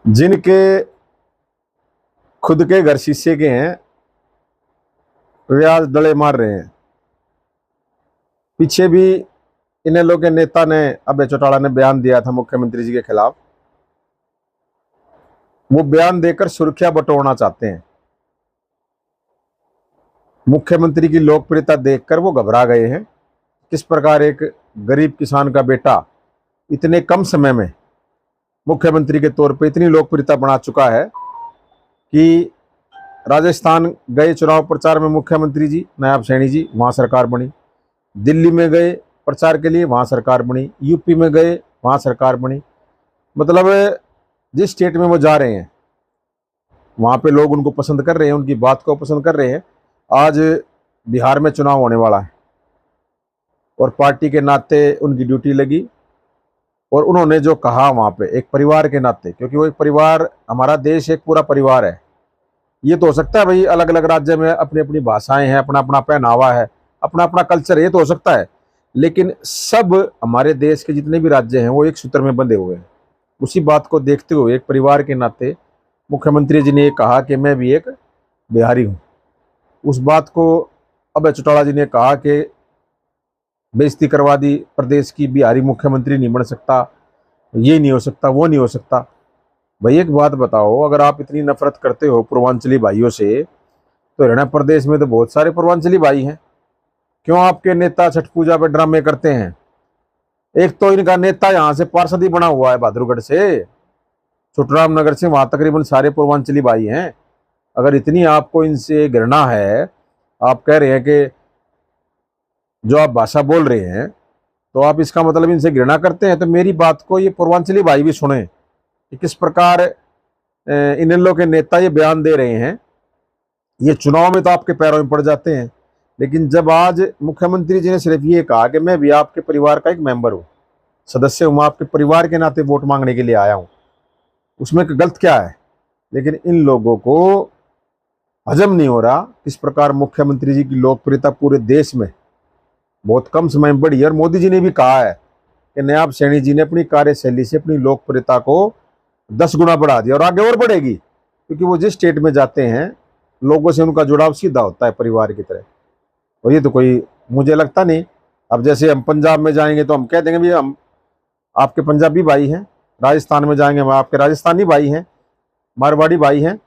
जिनके खुद के घर शीशे के हैं वे आज डले मार रहे हैं। पीछे भी इन लोग के नेता ने अभय चौटाला ने बयान दिया था मुख्यमंत्री जी के खिलाफ। वो बयान देकर सुर्खियां बटोरना चाहते हैं। मुख्यमंत्री की लोकप्रियता देखकर वो घबरा गए हैं। किस प्रकार एक गरीब किसान का बेटा इतने कम समय में मुख्यमंत्री के तौर पे इतनी लोकप्रियता बना चुका है कि राजस्थान गए चुनाव प्रचार में मुख्यमंत्री जी नायब सैनी जी, वहाँ सरकार बनी। दिल्ली में गए प्रचार के लिए, वहाँ सरकार बनी। यूपी में गए, वहाँ सरकार बनी। मतलब जिस स्टेट में वो जा रहे हैं वहाँ पे लोग उनको पसंद कर रहे हैं, उनकी बात को पसंद कर रहे हैं। आज बिहार में चुनाव होने वाला है और पार्टी के नाते उनकी ड्यूटी लगी और उन्होंने जो कहा वहाँ पे एक परिवार के नाते, क्योंकि वो एक परिवार, हमारा देश एक पूरा परिवार है। ये तो हो सकता है भाई अलग अलग राज्य में अपनी अपनी भाषाएं हैं, अपना अपना पहनावा है, अपना अपना कल्चर है, ये तो हो सकता है, लेकिन सब हमारे देश के जितने भी राज्य हैं वो एक सूत्र में बंधे हुए हैं। उसी बात को देखते हुए एक परिवार के नाते मुख्यमंत्री जी ने ये कहा कि मैं भी एक बिहारी हूँ। उस बात को अभय चौटाला जी ने कहा कि बेइज्जती करवा दी प्रदेश की, बिहारी मुख्यमंत्री नहीं बन सकता, ये नहीं हो सकता, वो नहीं हो सकता। भाई एक बात बताओ, अगर आप इतनी नफरत करते हो पूर्वांचली भाइयों से, तो हरियाणा प्रदेश में तो बहुत सारे पूर्वांचली भाई हैं। क्यों आपके नेता छठ पूजा पे ड्रामे करते हैं? एक तो इनका नेता यहाँ से पार्षद ही बना हुआ है बहादुरगढ़ से, छोटराम नगर से, वहां तकरीबन सारे पूर्वांचली भाई हैं। अगर इतनी आपको इनसे घृणा है, आप कह रहे हैं कि जो आप भाषा बोल रहे हैं तो आप इसका मतलब इनसे घृणा करते हैं, तो मेरी बात को ये पूर्वांचली भाई भी सुने कि किस प्रकार इन लोगों के नेता ये बयान दे रहे हैं। ये चुनाव में तो आपके पैरों में पड़ जाते हैं, लेकिन जब आज मुख्यमंत्री जी ने सिर्फ ये कहा कि मैं भी आपके परिवार का एक मेंबर हूँ, सदस्य हूँ, आपके परिवार के नाते वोट मांगने के लिए आया हूँ, उसमें गलत क्या है? लेकिन इन लोगों को हजम नहीं हो रहा किस प्रकार मुख्यमंत्री जी की लोकप्रियता पूरे देश में बहुत कम समय में बढ़ी है। और मोदी जी ने भी कहा है कि नायब सैनी जी ने अपनी कार्यशैली से अपनी लोकप्रियता को 10 गुना बढ़ा दिया और आगे और बढ़ेगी, क्योंकि वो जिस स्टेट में जाते हैं लोगों से उनका जुड़ाव सीधा होता है परिवार की तरह। और ये तो कोई, मुझे लगता नहीं, अब जैसे हम पंजाब में जाएंगे तो हम कह देंगे भी हम आपके पंजाबी भाई हैं, राजस्थान में जाएंगे हम आपके राजस्थानी भाई हैं, मारवाड़ी भाई हैं,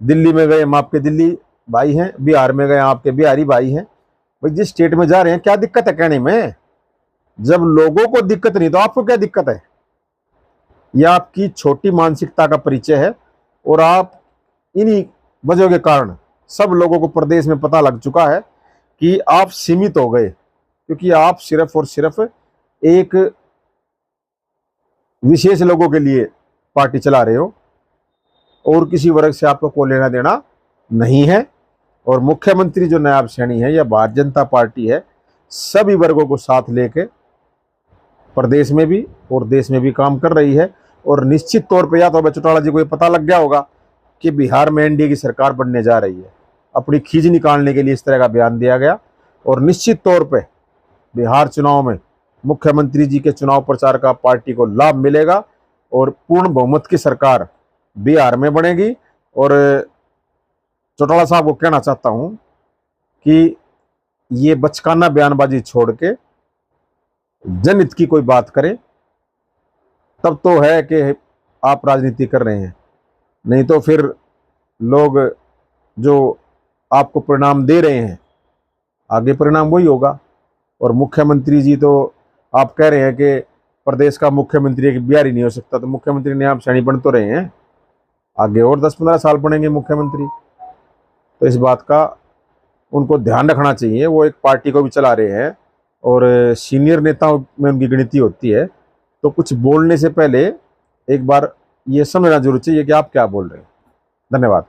दिल्ली में गए हम आपके दिल्ली भाई हैं, बिहार में गए आपके बिहारी भाई हैं। भाई जिस स्टेट में जा रहे हैं क्या दिक्कत है कहने में? जब लोगों को दिक्कत नहीं तो आपको क्या दिक्कत है? यह आपकी छोटी मानसिकता का परिचय है और आप इन्हीं वजहों के कारण सब लोगों को प्रदेश में पता लग चुका है कि आप सीमित हो गए, क्योंकि आप सिर्फ और सिर्फ एक विशेष लोगों के लिए पार्टी चला रहे हो और किसी वर्ग से आपको कोई लेना देना नहीं है। और मुख्यमंत्री जो नायब सैनी है या भारतीय जनता पार्टी है, सभी वर्गों को साथ लेके प्रदेश में भी और देश में भी काम कर रही है। और निश्चित तौर पे या तो अभय चौटाला जी को ये पता लग गया होगा कि बिहार में एनडीए की सरकार बनने जा रही है, अपनी खींच निकालने के लिए इस तरह का बयान दिया गया। और निश्चित तौर पे बिहार चुनाव में मुख्यमंत्री जी के चुनाव प्रचार का पार्टी को लाभ मिलेगा और पूर्ण बहुमत की सरकार बिहार में बनेगी। और चौटाला साहब को कहना चाहता हूं कि ये बचकाना बयानबाजी छोड़ के जनहित की कोई बात करें, तब तो है कि आप राजनीति कर रहे हैं, नहीं तो फिर लोग जो आपको परिणाम दे रहे हैं आगे परिणाम वही होगा। और मुख्यमंत्री जी तो आप कह रहे हैं कि प्रदेश का मुख्यमंत्री एक बिहारी नहीं हो सकता, तो मुख्यमंत्री ने आप सैनी बन तो रहे हैं, आगे और 10-15 साल बनेंगे मुख्यमंत्री। तो इस बात का उनको ध्यान रखना चाहिए। वो एक पार्टी को भी चला रहे हैं और सीनियर नेताओं में उनकी गिनती होती है, तो कुछ बोलने से पहले एक बार ये समझना जरूर चाहिए कि आप क्या बोल रहे हैं। धन्यवाद।